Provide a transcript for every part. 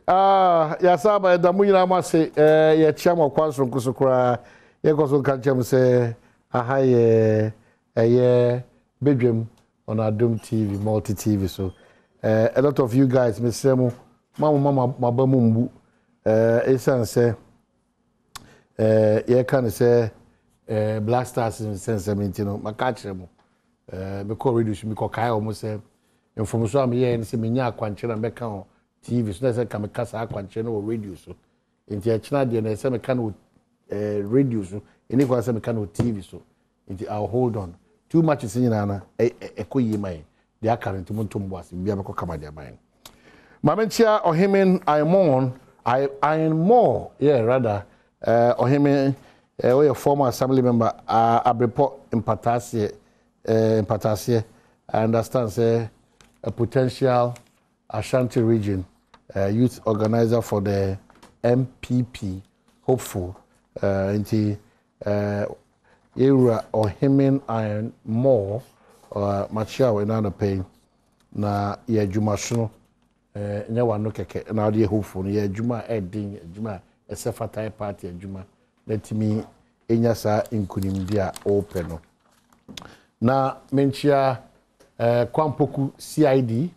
Ya saba da mu nyina ma se ya chiamo kwanso nkusukura ye koso kanchem se aha ye Badwam on Adom TV, multi TV. So a lot of you guys Mpensenpensemu mama mabamu mbu esan se ye kan se Black Stars in Mpensenpensemu no makachire mo because radio should be kai almost say information am here and say menya akwanche na meka on TV so say kam kasa akwanche no radio so nti a china de na say meka no radio so eni kwa say meka no TV so nti I'll hold on too much is nyina na ekoyi mai they are current muntumbo as bia meko kama dia mai mamenchia ohemen I more yeah rather ohemen we a former assembly member Abrepo Impatasie I understand say a potential Ashanti region youth organizer for the MPP hopeful into era or him and more machia we na pay na ye juma so nya wano keke na de hopeful ye juma edin juma esefatai party juma let me enya sa inkunim dia open no na menchia Kwampoku CID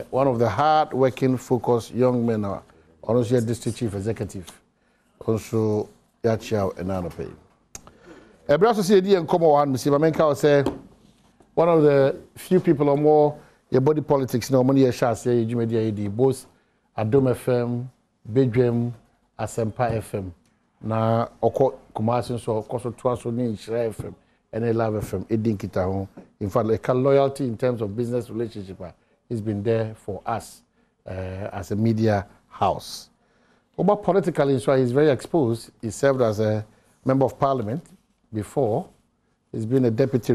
one of the hard working focused young men also district chief executive also yachia enano pay Ebraso CID and come one Mr. Mamenka say one of the few people or more your body politics no money shall say you media AD both Adom FM Badwam Asempa FM na oko Kumasi so koso twaso ni Nhyira FM and Love FM edin kita ho in fact like loyalty in terms of business relationship has been there for us as a media house. But politically so he's very exposed. He served as a member of parliament before. He's been a deputy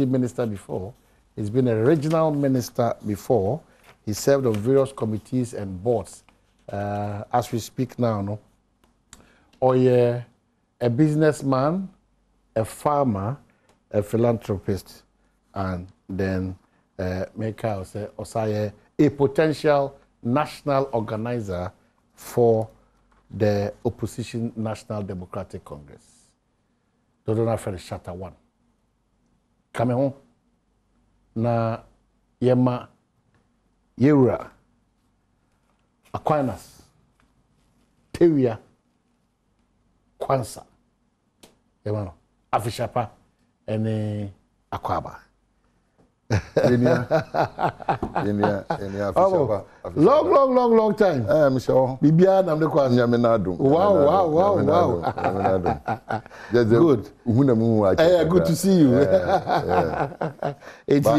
minister before. He's been a regional minister before. He served on various committees and boards. As we speak now, no? Or yeah, a businessman, a farmer, a philanthropist, and then a potential national organizer for the opposition National Democratic Congress. Dodona Ferry Shatter 1. Come home. Na Yema Yura Aquinas Teria Kwansa Yema Afishapa and Akwaba. Long time. Michelle. Bibian and the Kwan Yaminado. Wow. Good. Good to see you.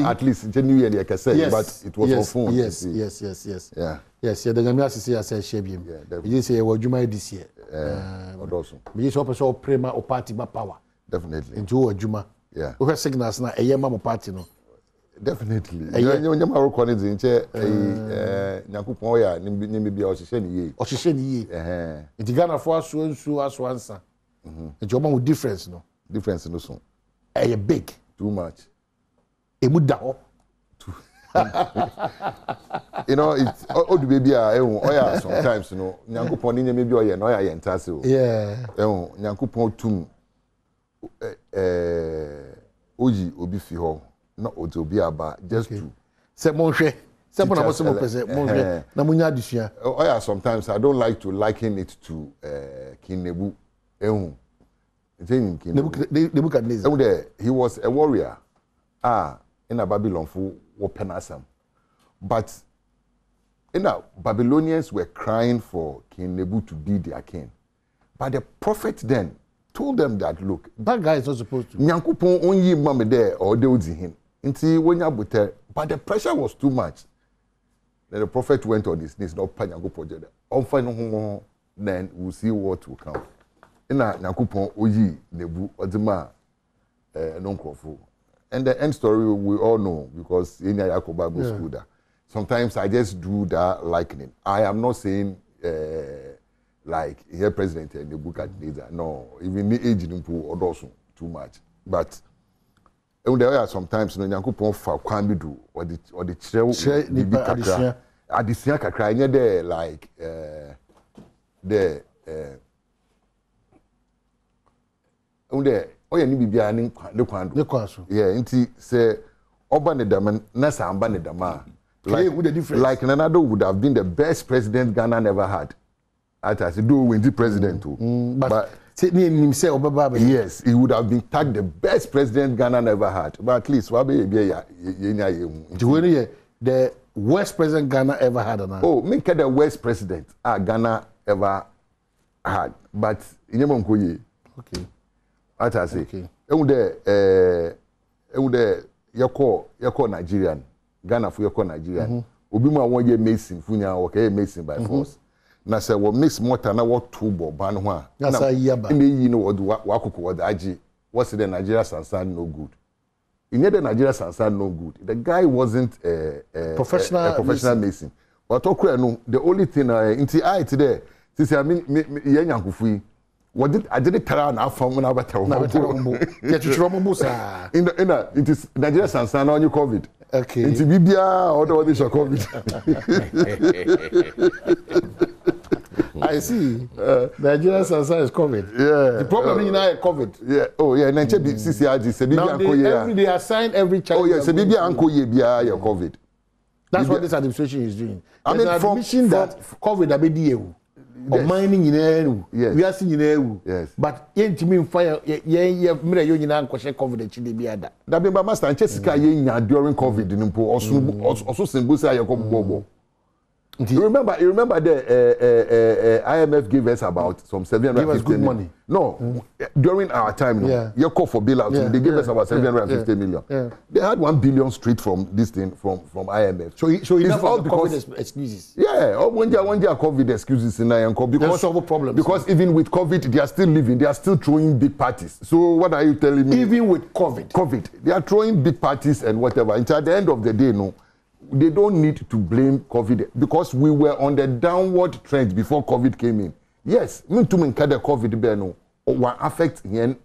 At least genuinely, I can say, but it was on phone. Yes. Yes, the Gamia say I say Shebim. You say what you might this year. We just hope so prema or party power. Definitely. Into a Juma. Yeah. We have signals now a yama party no. Definitely. You never recorded in chair Nakupoya, Nimbi or Sheni. Or Sheni. It Ghana for so as answer. The job with difference, no? Difference no so. A big. Too much. A muda. You know, it's all the baby are sometimes, you know, Nankupon maybe or no, I entasso. Yeah. Nankupon tum Oji Obifi ho. Not Otobiaba, just to say Monche. Someone was some Monche. Namunya Dishia. Oh, yeah, sometimes I don't like to liken it to King Nebu. He was a warrior. In a Babylon for Penasam. But Babylonians were crying for King Nebu to be their king. But the prophet then told them that, look, that guy is not supposed to. Nyankupon only mama there or they would see him. But the pressure was too much. Then the prophet went on his knees, not Panyankupon. Then we'll see what will come. Nyankupon Oyi Nebu Odima non-crofo. And the end story we all know because in Yako Bible school that sometimes I just do that likening. I am not saying like here president and the book at no, even the age in or also too much. But there are sometimes no Yankupon for Kwambidu or the chair addition kakra nye there like the unde oya ni bibia ni kwando yeah nti say oba ne dam na samba ne dam like Nanado would have been the best president Ghana never had as do when the president but yes, he would have been tagged the best president Ghana never had. But at least the worst president Ghana ever had. Oh, make the worst president Ghana ever had. But okay. What I say? Okay. Yako Nigerian. Ghana for yako Nigerian. Obima one year Mason, Funya, okay, Mason by force. Na se wo mix motor na wo tubo ban ho a na sa yaba me yi no wo akoko wo daji what's the Nigeria Sansan no good in the Nigeria Sansan no good the guy wasn't a professional mason but okura no the only thing inti I today since I mean ye nyankofu what did I did tara na afam na beta wo ye chichiro mo sa in it is Nigeria Sansan on you COVID okay inti bibia or the COVID I see. Nigeria Sansa is COVID. Yeah. The problem is now COVID. Yeah. Oh yeah. Now every day assign every child. Oh yeah. So baby uncle ye bia your COVID. That's what this administration is doing. I mean, from that COVID abedi or mining in EU. Yes. We are seeing in EU. Yes. But yet me fire ye mira yo nyina nkwhye COVID chide bia da. Da be ba master Chesika ye nya during COVID nimpo also symbol say ye come bobo. You remember the IMF gave us about some 750 give us good money. No, during our time, you call for bailout. They gave us about 750 million. Yeah. They had 1 billion straight from this thing from IMF. So enough all because COVID excuses. Yeah, one year COVID excuses in IMF because solve problems. Because even with COVID, they are still living. They are still throwing big parties. So what are you telling me? Even with COVID, they are throwing big parties and whatever. Until at the end of the day, no. They don't need to blame COVID because we were on the downward trend before COVID came in. Yes, me too mean the COVID no will affect the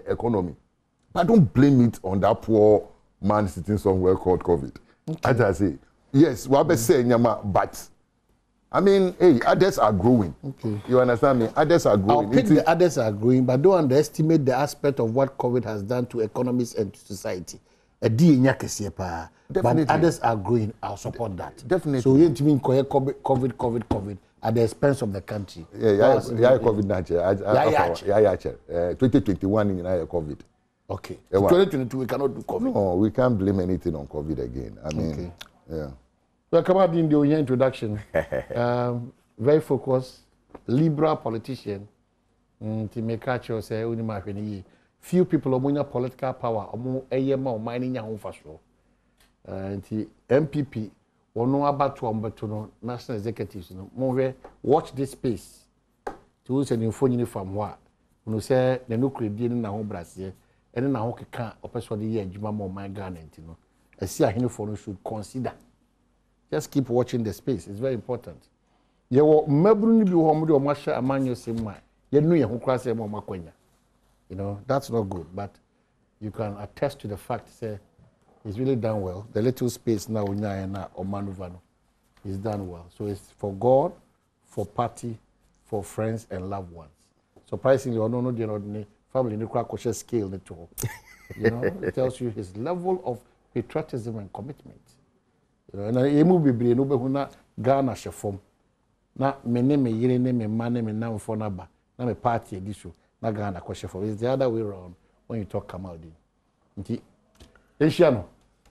economy. But don't blame it on that poor man sitting somewhere called COVID. Okay. As I say, yes, we say but I mean, hey, others are growing. Okay. You understand me? Others are growing. I'll pick the others are growing, but don't underestimate the aspect of what COVID has done to economies and to society. But others are growing. I'll support that. Definitely. So you mean COVID at the expense of the country. Yeah, COVID-19. Yeah. 2021 in COVID. Okay. 2022 we cannot do COVID. No, we can't blame anything on COVID again. I mean, okay. Yeah. Well, come out in the introduction. Very focused, liberal politician. To make sure say few people omunya political power omu eyema o mining nya ho faso nti MPP wono abato ombeto no national executives no mo watch this space to say info nyini fam ho a no say na no kredi ni na ho brase ene na ho keka opeso de ye adwuma mo man Ghana nti no asi ahene for no should consider just keep watching the space. It's very important. Ye wo mabru ni bi ho mo de o ma hye amanyo sema ye nu ye ho kra se mo makwanya. You know, that's not good, but you can attest to the fact, say, he's really done well. The little space now, or maneuver, is done well. So it's for God, for party, for friends and loved ones. Surprisingly, family, no scale, you know, it tells you his level of patriotism and commitment. You know, and I be no Ghana shefom. Na me yire me mane me na mfo na ba na me party edition. Ghana question for it's the other way around when you talk Kamal Din. Nti Asiano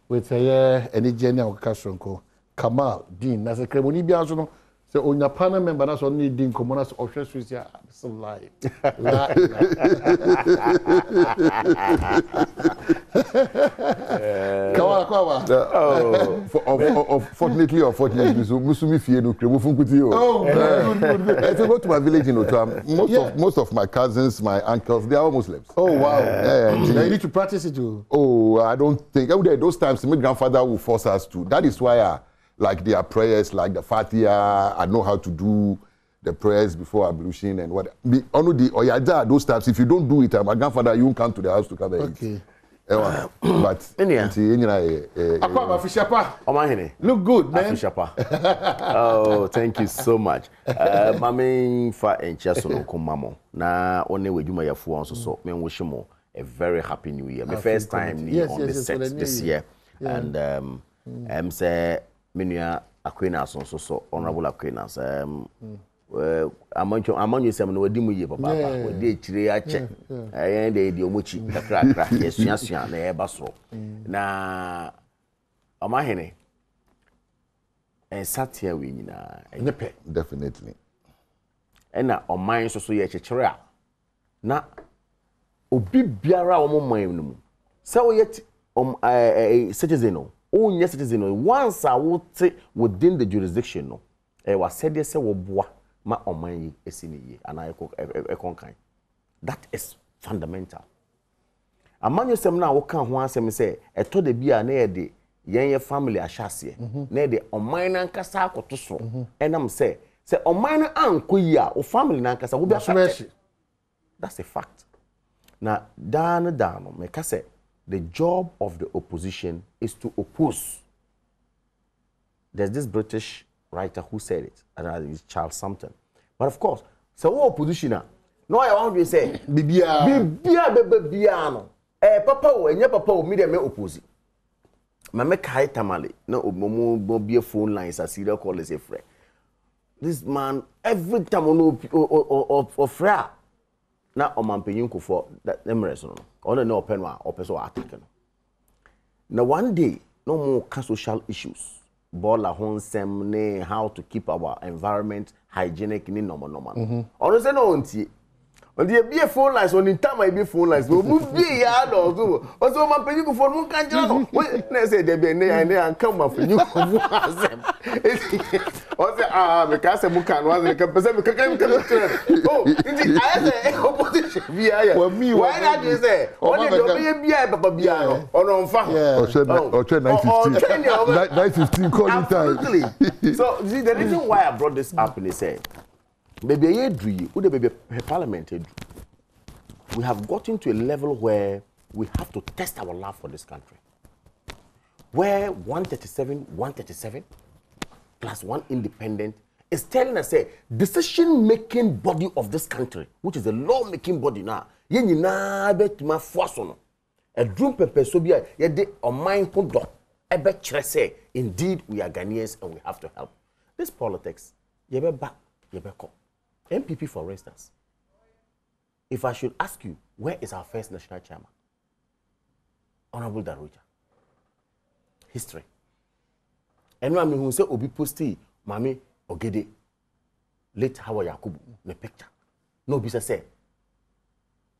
with any general Kasonko Kamal Din na se kremoni bia so no se onya panel member na so ni din komo so ohwe so sia so lie. Fortunately or fortunately, so Musumi fie no kremo funkuti o. Oh, good. If you go to my village in Otam, most of my cousins, my uncles, they are all Muslims. Oh wow. You need to practice it too. Oh, I don't think. Those times my grandfather will force us to. That is why like their prayers, like the Fatiha, I know how to do the prayers before ablution and what. Only the Oyaja, those times, if you don't do it, my grandfather, you won't come to the house to cover it. Okay. But Akwa Fishapa. Omahene. Look good, man. Fishapa. Oh, thank you so much. Mami fa encheso no komamo. Na one we dwuma yafo on so me wish mo a very happy new year. My first time on the set this year. And say menua Aquinas so honorable Aquinas. Amanyo sem no wadi mu ye papa wadi echire ache ayen de omochi kakra yesua na eba so na Omahene satia we nyina enyepe definitely na oman so ye chekere a na obi biara omoman no mu se wo ye citizen no onye citizen no once a wo within the jurisdiction no wa said say wo boa ma oman yi esini yi ana ekonkan. That is fundamental. Amanyo sem na wo kan ho asem say eto de bia na ye de yen family ahyase na ye de oman na nkasa akoto so enam say oman na anko yi a o family na nkasa wo bia affected. That's a fact. Na dan me ka say the job of the opposition is to oppose. There's this British writer who said it, and it's Charles Sumpton. But of course, so opposition no I want to say bibia no papa o enye papa o me dem oppose. Me kai tamale na omomo be phone lines as serial callers a friend. This man every time of fra na omampenyin for that emirates no on no open wa opeso article. Now one day no more social issues. Bola honsem ne how to keep our environment hygienic ni normal. Ono say no onti. On the be phone lines on in time I be phone lines. We move be ya do so. Also man penyi ku phone mun kan jira no. Na say dey be ne and come man penyi ku asem. O say me ka say mun kan wa say ka pese me ka oh, indeed I say opposition be ya. Why not you say? Only do be ya papa be ya no. Ono mfa. O 9:15 calling time. Absolutely. So see the reason why I brought this up is say baby baby parliament we have gotten to a level where we have to test our love for this country. Where 137 plus one independent is telling us say decision-making body of this country, which is the law-making body now, ye nyina betuma foaso no. A drum pepe so bia ye de oman podo ebe kire say indeed we are Ghanaians and we have to help. This politics ye be back ye be come. MPP, for instance, if I should ask you, where is our first national chairman? Honorable Daroja. History. And I mean, who say Obi Posti, Mami Ogede, late Hawa Yakubu, the picture. No, Bisa say,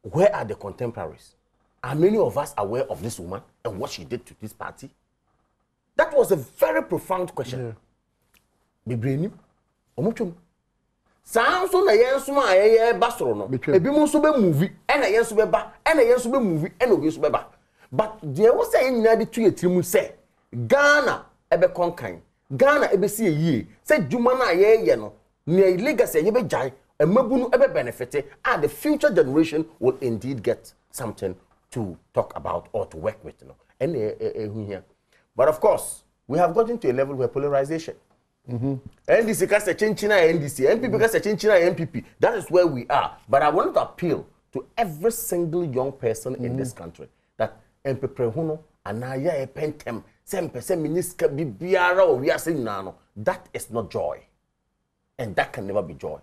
where are the contemporaries? Are many of us aware of this woman and what she did to this party? That was a very profound question. Bibreni, Omuchum. Sanso na yenso ma ye basoro no ebi mo so be movie e na yenso be ba e na yenso be movie e na obi so be ba but there was say nyina de tu etirimu say Ghana ebe konkan Ghana ebe si yie say djuma na ye no ne legacy ye be jai emabunu ebe benefit and the future generation will indeed get something to talk about or to work with, you know. And here, but of course we have gotten to a level where polarization. NDC cast a chinchina NDC, MPP cast a chinchina MPP. That is where we are. But I want to appeal to every single young person in this country that MPP huno anaya e pentem sempese miniska bibiara o wiase nano. That is not joy, and that can never be joy.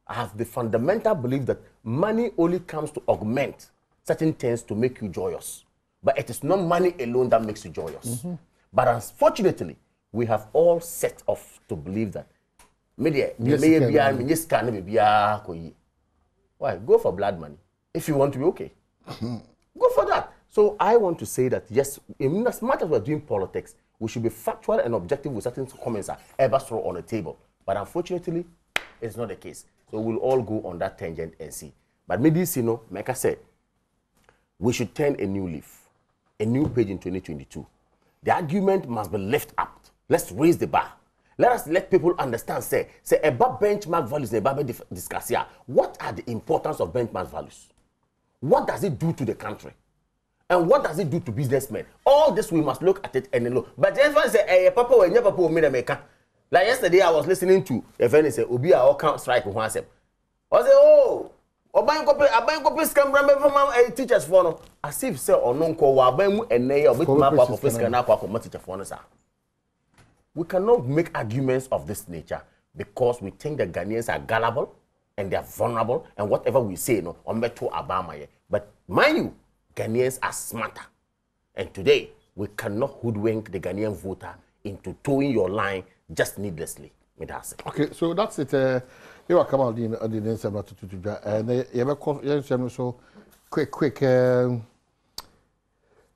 I have the fundamental belief that money only comes to augment certain things to make you joyous, but it is not money alone that makes you joyous. But unfortunately, we have all set off to believe that why go for blood money if you want to be okay? Go for that. So I want to say that yes, as much as we're doing politics, we should be factual and objective with certain comments that ever throw on the table. But unfortunately, it's not the case. So we'll all go on that tangent and see. But maybe you know, like I said, we should turn a new leaf, a new page in 2022. The argument must be lifted up. Let's raise the bar. Let us let people understand, say about benchmark values, about discuss here. What are the importance of benchmark values? What does it do to the country? And what does it do to businessmen? All this we must look at it and look. But everyone say, "Hey, Papa, when you Papa will make a." Like yesterday, I was listening to a friend say, "Obi a all count strike with one step." I say, "Oh, I buy copy scam from teachers for no." As if say or non call wa buy mu ene or bit map of fiscal na kwa teacher for no sir. We cannot make arguments of this nature because we think the Ghanaians are gullible and they are vulnerable and whatever we say no on beto Obama. But mind you, Ghanaians are smarter. And today, we cannot hoodwink the Ghanaian voter into towing your line just needlessly. Okay, so that's it. You are coming out the answer not to and you so quick.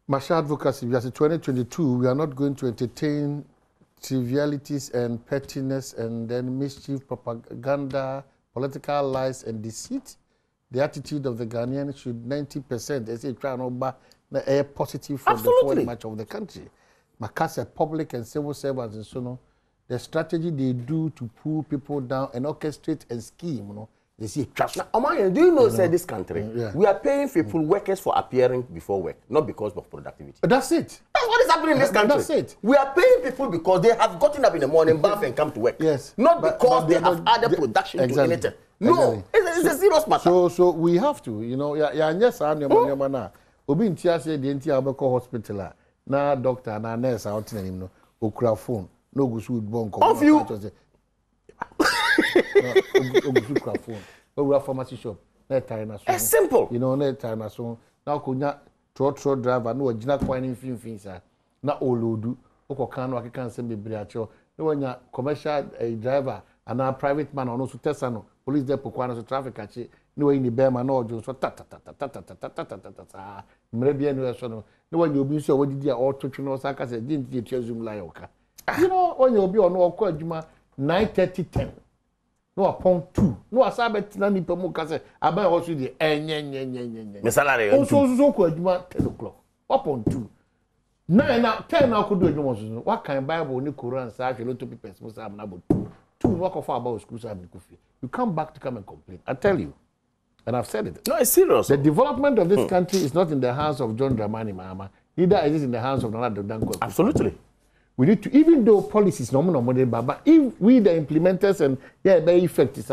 Masha advocacy, we are 2022, we are not going to entertain trivialities and pettiness and then mischief, propaganda, political lies and deceit. The attitude of the Ghanaian should 90%, they say, try and over a positive for the forward march of the country. Makasa public and civil servants and so on. The strategy they do to pull people down and orchestrate and scheme, you know, they see trash. Now, Omar, do you know, say this country, we are paying people workers for appearing before work, not because of productivity. That's it. That's what is happening in this country. That's it. We are paying people because they have gotten up in the morning, bath and come to work. Yes. Not because they have added production to anything. No, it's a serious matter. So we have to, you know, yes, I'm your man. Obi in Tia said the entire hospital, na doctor, na nurse, out in him, no, okra phone, no go shoot bonk. Of you. We have pharmacy shop. It's simple. You know, now kunya trotro driver no ojina kwan fin sir. Na olodu okokan no akekan se bebre acho. No wanya commercial driver and a private man ono so tesa no police dey pokwa no traffic achi. No way ni be ma na ojo so ta mre bia no so no. No wanya obi so wodidi a ototwe no saka se dinti etua zoom line oka. You know, wanya obi ono okọ adwuma 9:30 no upon 2 no asabet na nipa mu ka se aban also the enye me salary so ko adwuma 10 o'clock upon 2 9 na 10 na ko do adwuma so what kind Bible ni Quran sa hwe lot of people suppose am na about 2 work of about school sa you come back to come and complain. I tell you, and I've said it. No, it's serious. The development of this country is not in the hands of John Dramani Mahama, neither is it in the hands of Nana Danko. Absolutely. We need to, even though policies no but if we the implementers and very effective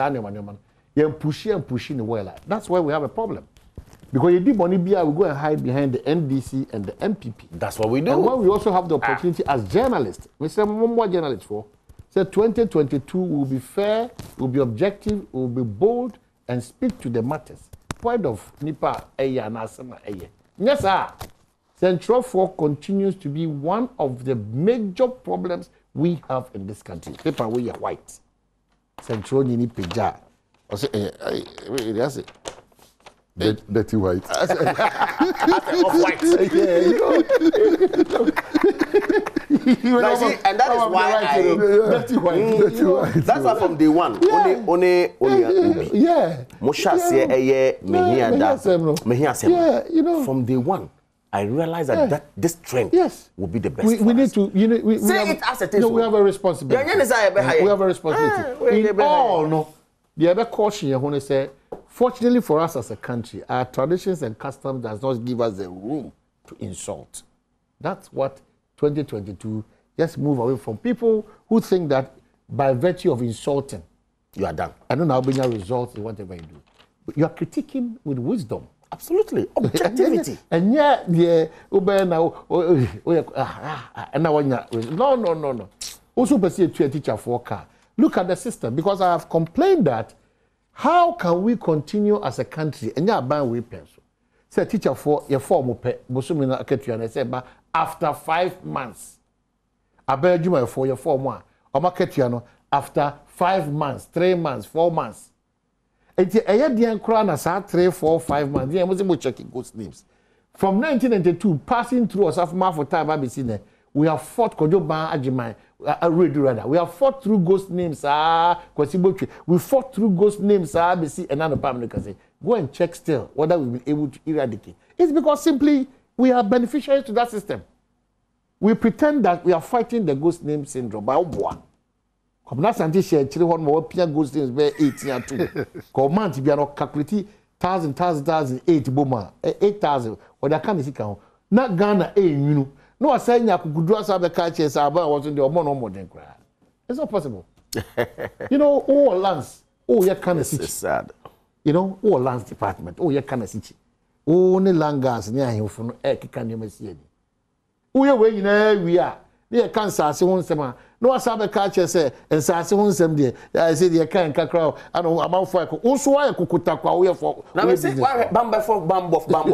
pushing the well, that's why we have a problem. Because you did money we go and hide behind the NDC and the MPP. That's what we do. And when we also have the opportunity as journalists, we say more journalists for say 2022 will be fair, will be objective, will be bold and speak to the matters. Point of Nipa Eya Nasama Eye. Yes, sir. Central 4 continues to be one of the major problems we have in this country. Paper we are white. Central Nini Peja. I say, that's it. Dirty white. Off-white. Yeah, you know. And that is why Dirty white. That's why from day one, only yeah. Mosha say mehia. Yeah, you know. From day one, I realized that this trend will be the best. We need to, you know, we say have, it as it is. No, we have a responsibility. We have a responsibility. In all, no. The other caution you want to say, fortunately for us as a country, our traditions and customs does not give us the room to insult. That's what 2022. Just move away from people who think that by virtue of insulting, you are done. I don't know how many results in whatever you do. But you are critiquing with wisdom. Absolutely. Objectivity. And yeah, no. Also, pursue to a teacher for a car. Look at the system, because I have complained that how can we continue as a country and yeah, ban we pencil. Say teacher for your form Bosumina Ketuan, say, but after 5 months, I bear you for your form one, or Maketiano after 5 months, 3 months, 4 months. And a year the crown as 3, 4, 5 months. Yeah, I was checking ghost names. From 1992, passing through us after for time I've seen we have fought Kojoba Ajimai. We have fought through ghost names. We fought through ghost names. Another family can say, go and check still whether we will be able to eradicate. It's because simply we are beneficiaries to that system. We pretend that we are fighting the ghost name syndrome. Comme na santi share chiri hon mo pia ghost names be 18 and 2. Command be no calculate 1,000 8 boma 8,000 or that can see can na Ghana no asay nya kukudu asa be ka che say aba was the omo no modern cry. It's not possible. You know, all lands, you kind of city. It's sad. You know, all lands department, you kind of city. Only land gas near him from can you see any. We are. They can't say one sema. No asabe catcher say and say one sem there. I say they can't crowd. I know about for also why kukuta kwa we for. Now say why bamba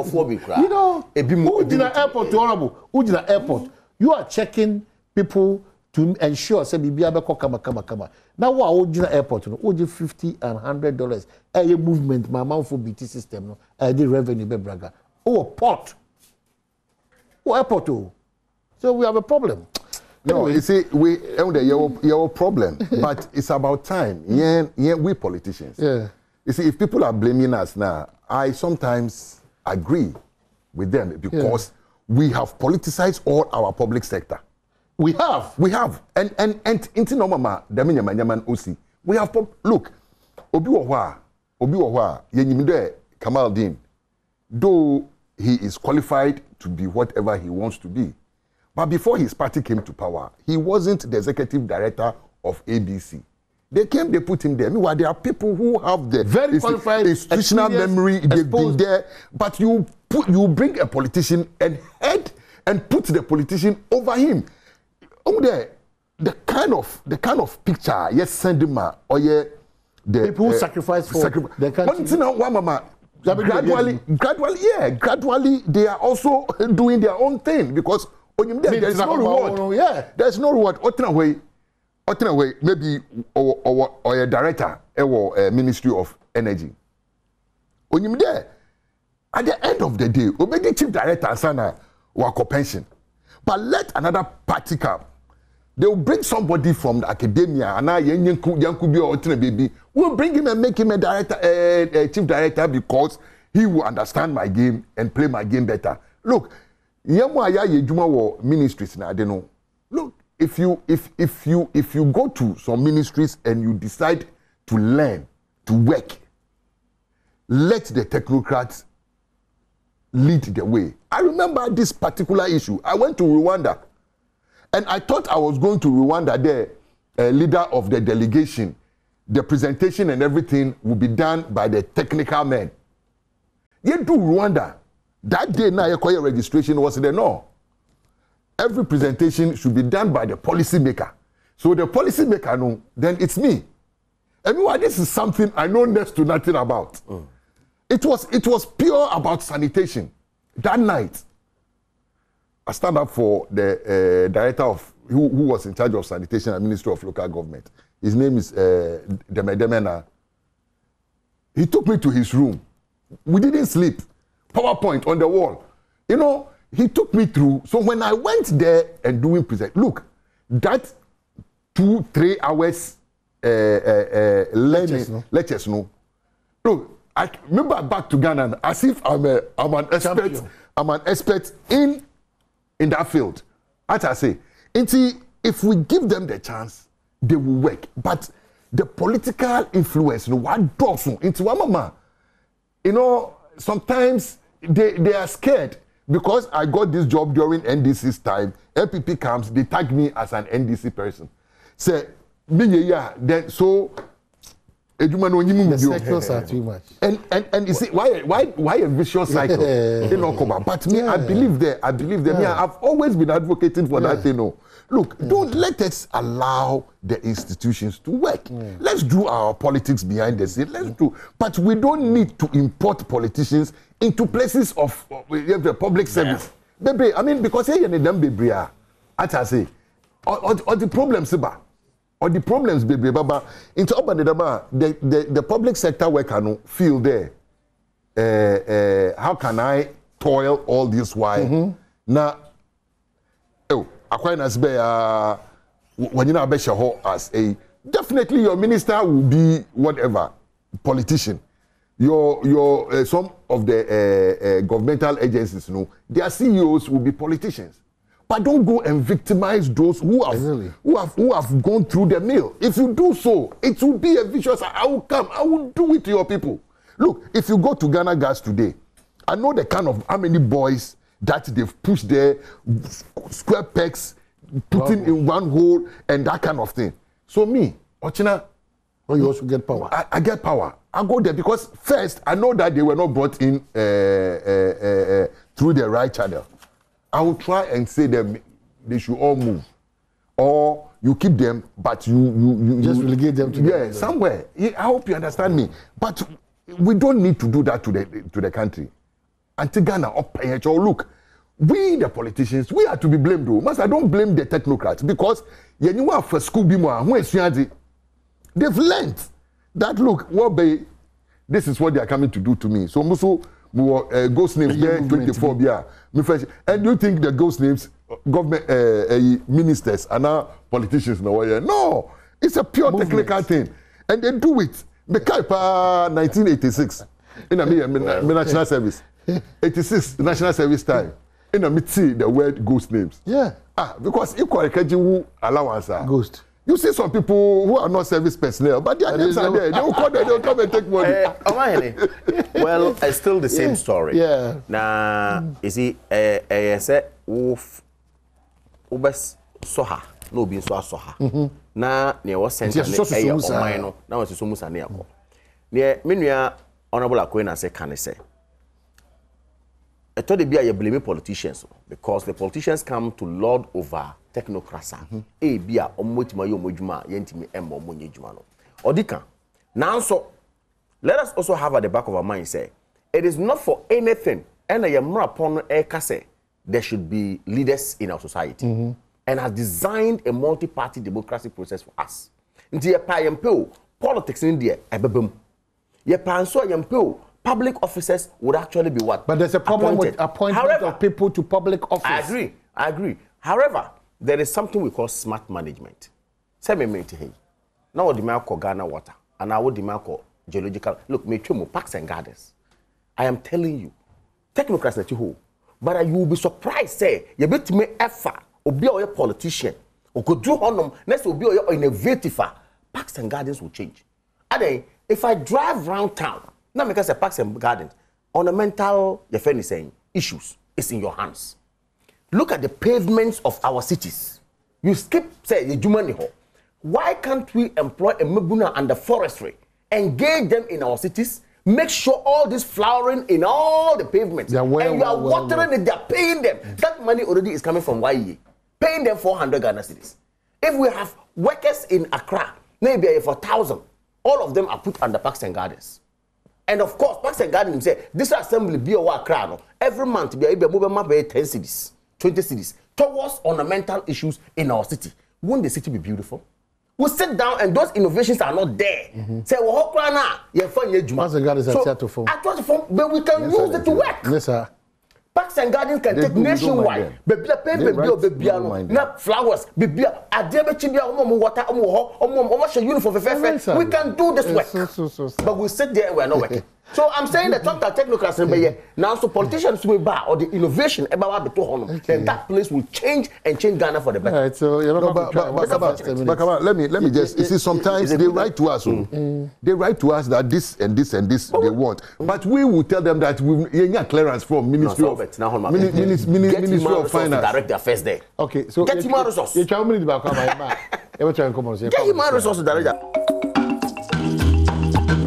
for be cry. You know, Ujina airport to honorable. Ujina airport. You are checking people to ensure say bibia be kama. Now what Ujina airport no oji $50 and $100. A movement my man for BT system no. The revenue be braga. Oh port. Oh airport oh. So we have a problem. No, you see, we have a problem, but it's about time. Yeah, we politicians. Yeah. You see, if people are blaming us now, I sometimes agree with them because we have politicized all our public sector. We have. And into normal Yaman Usi. We have look, Obi Wawa, Yenimide Kamaldeen, though he is qualified to be whatever he wants to be. But before his party came to power, he wasn't the executive director of ABC. They put him there. Meanwhile, there are people who have the very qualified institutional memory. They've been there. But you bring a politician and put the politician over him. The kind of picture, yes, send him or the people who sacrifice for the country. Gradually, they are also doing their own thing because. There's no reward. There's no reward. Otina way, maybe or a director or Ministry of Energy. There, at the end of the day, maybe chief director sana wako pension. But let another party come. They will bring somebody from the academia and baby. We'll bring him and make him a director, a chief director because he will understand my game and play my game better. Look. Ministries na they know. Look, if you go to some ministries and you decide to learn to work, let the technocrats lead the way. I remember this particular issue. I went to Rwanda, and I thought I was going to Rwanda there, leader of the delegation. The presentation and everything will be done by the technical men. You do Rwanda. That day now your registration was there. No. Every presentation should be done by the policy maker. So the policy maker know, then it's me. And meanwhile, this is something I know next to nothing about. It was pure about sanitation. That night, I stand up for the director of who was in charge of sanitation at Ministry of Local Government. His name is Demena. He took me to his room. We didn't sleep. PowerPoint on the wall. You know, he took me through. So when I went there and doing present, look, that 2-3 hours learning lectures, no. Look, I remember back to Ghana as if I'm an expert. Champion. I'm an expert in that field. As I say, if we give them the chance, they will work. But the political influence, you know, what does into mama, you know, sometimes. They are scared because I got this job during NDC's time. LPP comes, they tag me as an NDC person. Say, then so the cycles are too much. And you see why a vicious cycle? But me, I believe there. Me, I've always been advocating for that. You know, look, don't let us allow the institutions to work. Let's do our politics behind the scenes. Let's do, but we don't need to import politicians into places of the public service. Baby, I mean, because here you them baby, as I say, or the problems, or the problems, baby, baba. Into the public sector worker no feel there. How can I toil all this while? Now, Aquinas be when you know as a definitely your minister will be whatever politician. Your some of the governmental agencies, you know, their CEOs will be politicians. But don't go and victimize those who have gone through the mill. If you do so, it will be a vicious. I will come. I will do it to your people. Look, if you go to Ghana Gas today, I know the kind of how many boys that they've pushed their square pegs, putting in one hole and that kind of thing. So me, Ochina, well, you also get power. I get power. I go there because first I know that they were not brought in through the right channel. I will try and say them they should all move, or you keep them, but you just relegate them to somewhere. I hope you understand me. But we don't need to do that to the country. Until Ghana up look, we the politicians we are to be blamed though. Mas I don't blame the technocrats because for school they've learned that look this is what they are coming to do to me. So Musu ghost names there 24 yeah. And do you think the ghost names government ministers are now politicians no, it's a pure technical thing and they do it. The Kaipa 1986 in a national service 86 national service time in a meeting the word ghost names because equal allowance ghost. You see some people who are not service personnel, but their names are there. They will call them, they will come and take money. Well, it's still the same story. Yeah. Now, you see, I said, Ubes Soha, no being so Soha. Now, near was sent to the now it's so much near. Near Minia, Honorable Aquina say, can I say? I thought they be a blaming politicians because the politicians come to lord over technocrats. Be a omotima yomojuma yentimi embo monyejuma no. Odika. Now so let us also have at the back of our mind say it is not for anything and upon say there should be leaders in our society and has designed a multi-party democracy process for us. Nti politics in India ebebem. Ye panso yempo public officers would actually be what? But there's a problem with appointment of people to public office. I agree. However, there is something we call smart management. Say me hey. Now what demand call Ghana water and I would demand call geological. Look, me chumo parks and gardens. I am telling you, technocrats that you hold. But you will be surprised, say, you bet me effort or be a politician or could do on them, next will be an innovative. Parks and gardens will change. And if I drive around town, now because a parks and gardens, ornamental, your friend is saying, issues is in your hands. Look at the pavements of our cities. You skip, say, the Jumani. Why can't we employ a Mebuna and the forestry, engage them in our cities, make sure all this flowering in all the pavements, and you are watering it, they are paying them. That money already is coming from YE, paying them 400 Ghana cedis. If we have workers in Accra, maybe for 1,000, all of them are put under parks and gardens. And of course, parks and gardens say this assembly be a Accra every month be able to pay 10 cedis, 20 cedis towards ornamental issues in our city. Won't the city be beautiful? We sit down and those innovations are not there. Say, well, Parks and gardens are to form. But we can use it to work. Yes, sir. Parks and gardens can take nationwide. Baby, baby, not flowers. Baby, I dare be water, uniform. We can do this work. But we sit there and we are not working. So I'm saying that talk about technocrats now, so politicians will buy or the innovation about the two then that place will change and change Ghana for the better. Right, so you're not but let me just you see sometimes they write to us. They write to us that this and this and this they want. But we will tell them that we need clearance from Ministry of Ministry of Finance. Direct their affairs there. Okay, so get human resources. You tell me about get human resources direct.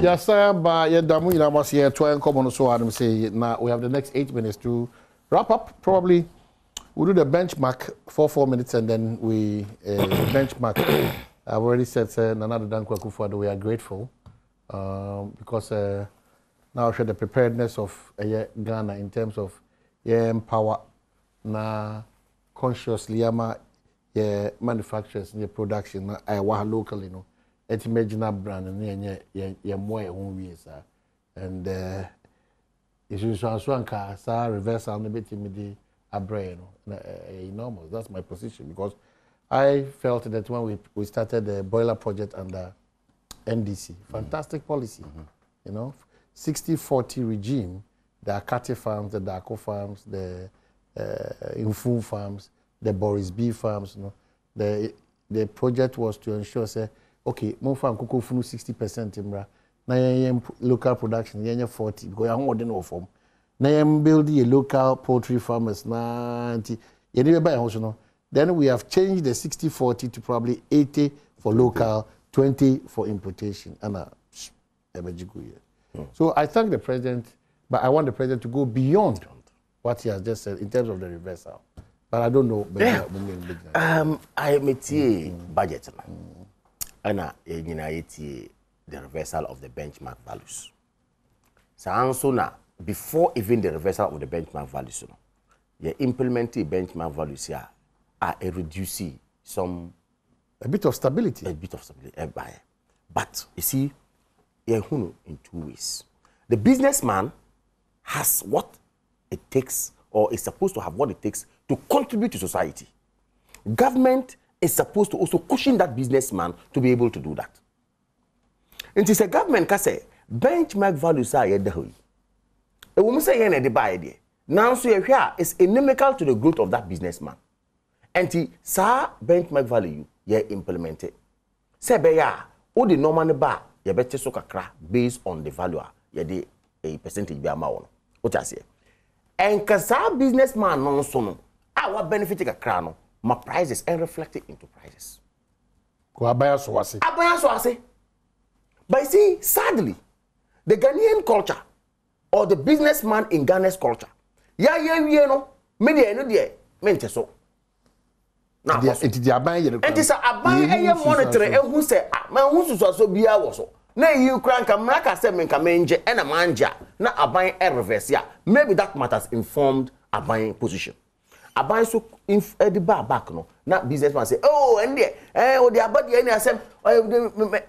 Yes, but you must hear 12 common so Adam say now we have the next 8 minutes to wrap up. Probably we'll do the benchmark for 4 minutes and then we benchmark. I've already said another Dankwa Kufuor, we are grateful because now show the preparedness of Ghana in terms of power na consciously manufacturers in production na locally, you know. It's imaginary brand and yeah more and it's so reversal maybe a brain enormous. That's my position because I felt that when we started the boiler project under NDC, fantastic policy, you know, 60-40 regime, the Akati farms, the Dako farms, the Infun farms, the Boris B farms, you know, the project was to ensure say okay, more farm cocoa funu 60% imra. Na local production, 40 because I'm more than form. Now build a local poultry farmers. Then we have changed the 60-40 to probably 80 for local, 20 for importation. So I thank the president, but I want the president to go beyond what he has just said in terms of the reversal. But I don't know. I made budget. And the reversal of the benchmark values. So also now, before even the reversal of the benchmark values, you implement the benchmark values here are reducing a bit of stability. But you see, in 2 ways. The businessman has what it takes, or is supposed to have what it takes to contribute to society. Government is supposed to also cushion that businessman to be able to do that. And it's a government can say benchmark values are yedahui. A woman say yen de buy there. Now so here is inimical to the growth of that businessman. And the sa benchmark value ye implemented. Say be ya o the normal ba ye better so kakra based on the value ye de a percentage be ama wono. What I say. And kasa businessman non so no our benefit kakra no my prices and reflected into prices. Abaya so wase. But you see, sadly, the Ghanaian culture or the businessman in Ghana's culture, no, media no there, mente so. Now, it is abaya. And this abaya monitor and who say, man, who so be ours. Na you crank a maka se men kamenje and a manja, na abaya and reverse ya. Maybe that matters informed abaya position. Abaya so if the bar back no, not businessman say, oh, and there, the abadi any asem,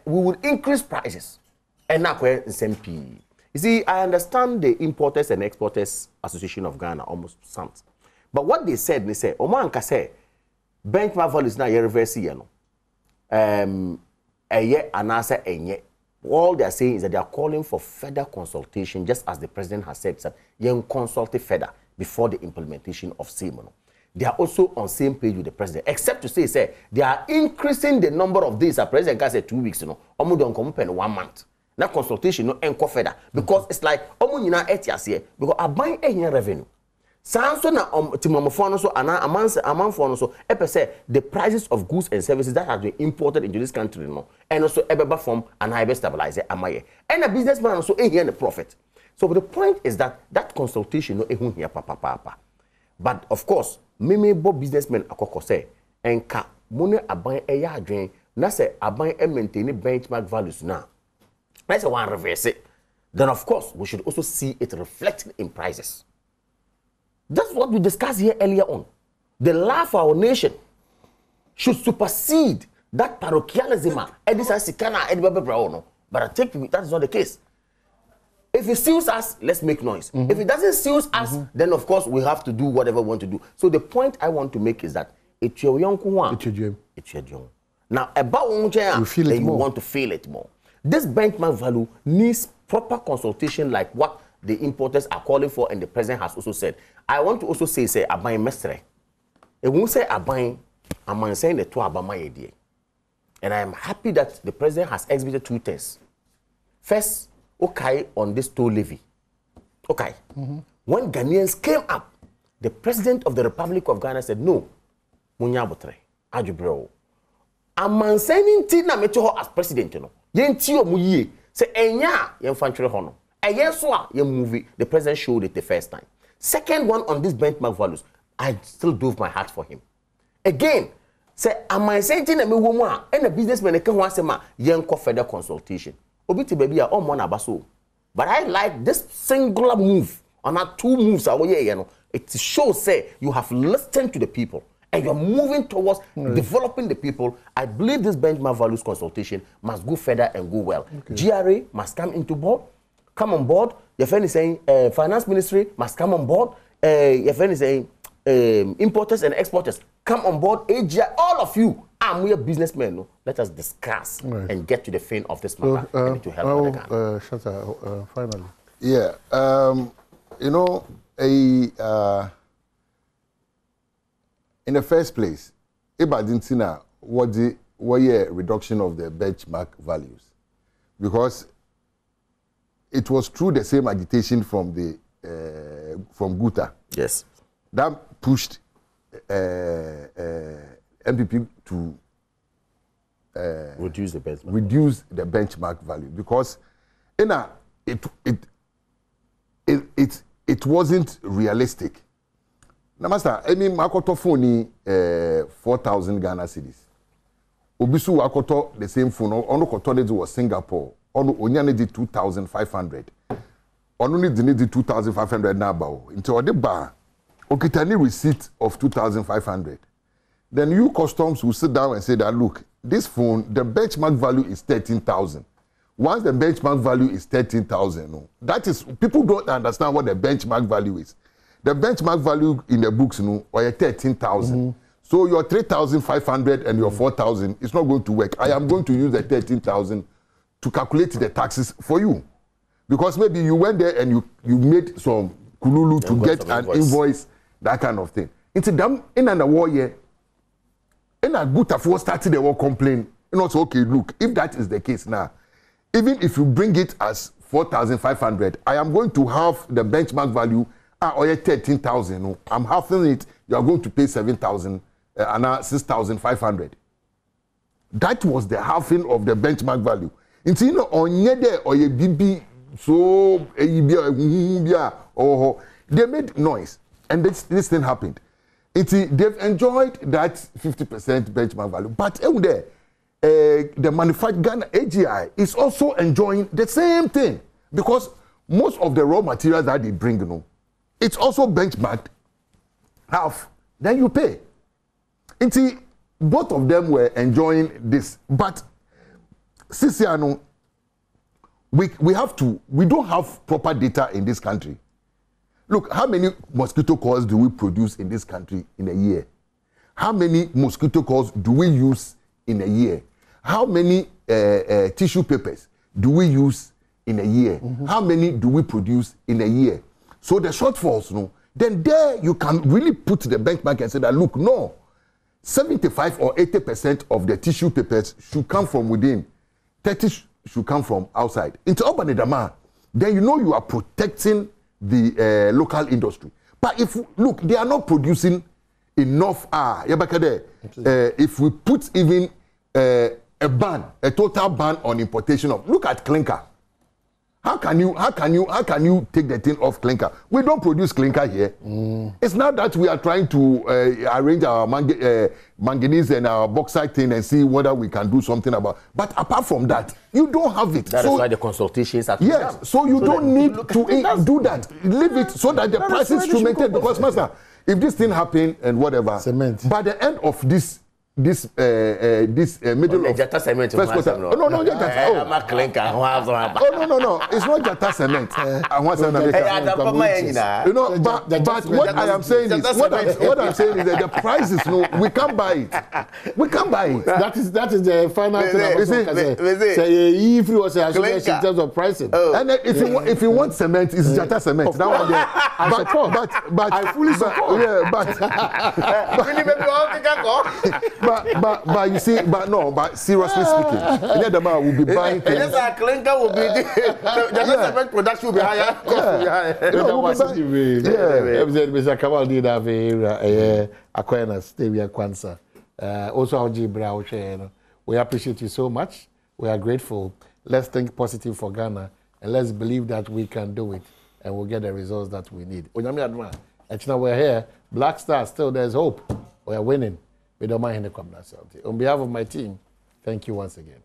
we will increase prices. And now where SMP. You see, I understand the Importers and Exporters Association of Ghana almost sounds. But what they said, Oman ka say, benchmark value is now reverse no. A year and answer a year. All they are saying is that they are calling for further consultation, just as the president has said, that you consult further before the implementation of SAME. They are also on same page with the president, except to say they are increasing the number of days. The president can say 2 weeks, almost don't come 1 month. Now consultation no enko further because it's like almost na etias here because I buy any revenue. Sanso na timamofo so ana amanfo so say the prices of goods and services that have been imported into this country and also ebeba from and high stabilize amaye. And a businessman also here the profit. So the point is that consultation no ehun here papa. But of course, meme bo businessmen akoko say enka money aban eya adwen na say aban maintain benchmark values now. Let's say one reverse it. Then of course we should also see it reflected in prices. That's what we discussed here earlier on. The love for our nation should supersede that parochialism. But I think that is not the case. If it suits us, let's make noise. If it doesn't suit us, then of course we have to do whatever we want to do. So the point I want to make is that it's your young now about you want to feel it more. This benchmark value needs proper consultation like what the importers are calling for and the president has also said. I want to also say abayin mestre. It won't say abayin, I'm saying the two abama idea. And I am happy that the president has exhibited 2 tests. First, okay, on this toll levy. Okay. When Ghanaians came up, the president of the Republic of Ghana said, no, munyabotre, ajubreo. I'm saying tina mecho as president, Yenti omuye say enya yemfanchre hono. Ayeswa ye movie the president showed it the first time. Second one on this benchmark values, I still dove my heart for him. Again, say am I saying na me wo mu a and the businessman e kan ho asema yenko further consultation. Obi ti baby a omo na abaso. But I like this singular move on that 2 moves it shows say you have listened to the people. And you're moving towards developing the people. I believe this benchmark values consultation must go further and go well. GRA must come on board. Your friend is saying finance ministry must come on board. Your friend is saying importers and exporters come on board. AGI, all of you, we are businessmen. No? Let us discuss and get to the fin of this matter and to help finally. Yeah, in the first place, Ibadintina was a reduction of the benchmark values because it was through the same agitation from the from Guta. Yes. That pushed MPP to reduce the benchmark value because it wasn't realistic. Now, master, I mean, Makoto phone 4,000 Ghana cedis. Obisu Wakoto the same phone. Ono koto was Singapore. Ono onyane di 2,500. Ono ni di 2,500 na bao. Into ode ba. Okitani receipt of 2,500. Then you customs will sit down and say that look, this phone, the benchmark value is 13,000. Once the benchmark value is 13,000, no, that is, people don't understand what the benchmark value is. The benchmark value in the books, no, or 13,000. So your 3,500 and your 4,000 is not going to work. I am going to use the 13,000 to calculate the taxes for you. Because maybe you went there and you made some kululu to get an invoice, that kind of thing. Into them in an war year, in a good after started the war complaint, you know, so okay, look, if that is the case now, even if you bring it as 4,500, I am going to have the benchmark value or 13,000. No, I'm halving it. You are going to pay 7,000 and 6,500. That was the halving of the benchmark value. It's you know on yede or ye bibi so they made noise and this thing happened. They've enjoyed that 50% benchmark value, but there. The manufactured Ghana AGI is also enjoying the same thing because most of the raw materials that they bring, you know, it's also benchmarked half. Then you pay. And both of them were enjoying this, but Sisiano, we don't have proper data in this country. Look, how many mosquito coils do we produce in this country in a year? How many mosquito coils do we use in a year? How many tissue papers do we use in a year? How many do we produce in a year? So the shortfalls, no, then there you can really put the benchmark and say that, look, no, 75 or 80% of the tissue papers should come from within, 30 should come from outside. Into Urban Dama, then you know you are protecting the local industry. But if, look, they are not producing enough. If we put even a total ban on importation of, look at clinker. How can you take the thing off clinker? We don't produce clinker here. It's not that we are trying to arrange our manganese and our bauxite thing and see whether we can do something about. But apart from that, you don't have it. That is why the consultations are. Yes, so you don't need to do that. Leave it so that the prices should maintain. Because master, if this thing happen and whatever, cement. By the end of this middle of first quarter. No, it's not Jata cement. You know, but what I am saying is what I'm saying is that the prices, no, we can't buy it. We can't buy it. That is the final thing. Say if you was in terms of pricing. And if you want cement, it's Jata cement. That one there. But I fully support. But you see, but seriously speaking, Nedama will be buying things. Yes, our clinker will be the cement production will be higher. Mr. Kamal did have a Aquinas, Davia Kwanza. Also, we appreciate you so much. We are grateful. Let's think positive for Ghana and let's believe that we can do it and we'll get the results that we need. We're here. Black Star, still there's hope. We are winning. We don't mind the combination. On behalf of my team, thank you once again.